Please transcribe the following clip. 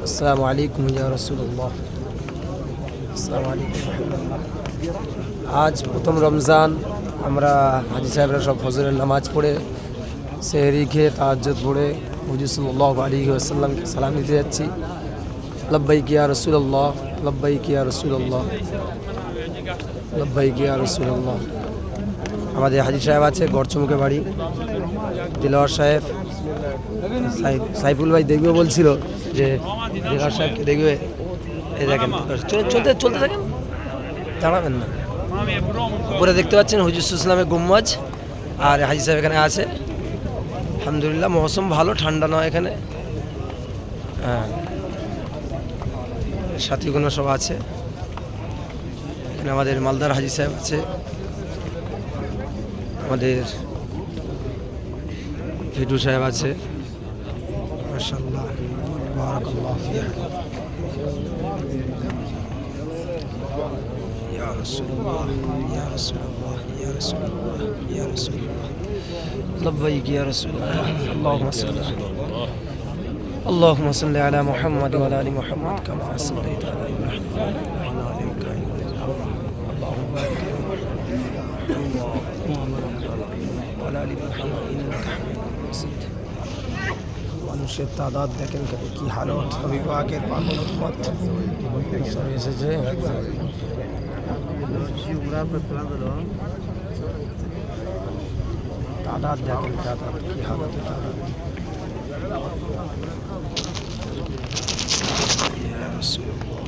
আসসালামু আলাইকুম ইয়া রাসূলুল্লাহ। আসসালামু আলাইকুম রাহমাতুল্লাহ। আজ প্রথম রমজান, আমরা হাজি সাহেবরা সব ফজরের নামাজ পড়ে সেহরি খেয়ে তাহাজ্জুদ পড়ে হুজুর সাল্লাল্লাহু আলাইহি ওয়াসাল্লামকে সালাম দিতে যাচ্ছি। লব্বাইক ইয়া রাসূলুল্লাহ, লব্বাইক ইয়া রাসূলুল্লাহ, লব্বাইক ইয়া রাসূলুল্লাহ। আমাদের হাজি সাহেব আছে গড়চমুখে বাড়ি, দিলওয়ার সাহেব, সাইফুল ভাই দেখবে বলছিল যে দিলওয়ার সাহেবকে দেখবে। এই দেখেন চলতে চলতে থাকেন, দাঁড়াবেন না। উপরে দেখতে পাচ্ছেন হুজুর ইসলামের গুম্বাজ, আর হাজি সাহেব এখানে আছে। আলহামদুলিল্লাহ, মৌসুম ভালো, ঠান্ডা নয় এখানে। হ্যাঁ, সাথীগুলো সব আছে এখানে। আমাদের মালদার হাজি সাহেব আছে, আমাদের ফিটু সাহেব আছে। মাশাআল্লাহ, বারাকাল্লাহু ফিহা। ইয়া রাসূলুল্লাহ, ইয়া রাসূলুল্লাহ, ইয়া রাসূলুল্লাহ, ইয়া রাসূলুল্লাহ, লব্বাইক ইয়া রাসূলুল্লাহ। আল্লাহুম্মা সাল্লি আলা মুহাম্মাদ ওয়া আলা আলি মুহাম্মাদ কামা সাল্লাইতা আলা ইব্রাহিম ওয়া আলা আলি ইব্রাহিম। আল্লাহুম্মা বারিক ওয়া আলা আলি ইব্রাহিম ইন্নাকা হামিদুম মাজিদ। মানুষের তাদাদ দেখেন কি হালত, অভিভাবকের পাগল উম্মত সব এসেছে। তাদাদ দেখেন, তাদাদ কি হালত, তাদাদ। ইয়া রাসূলুল্লাহ।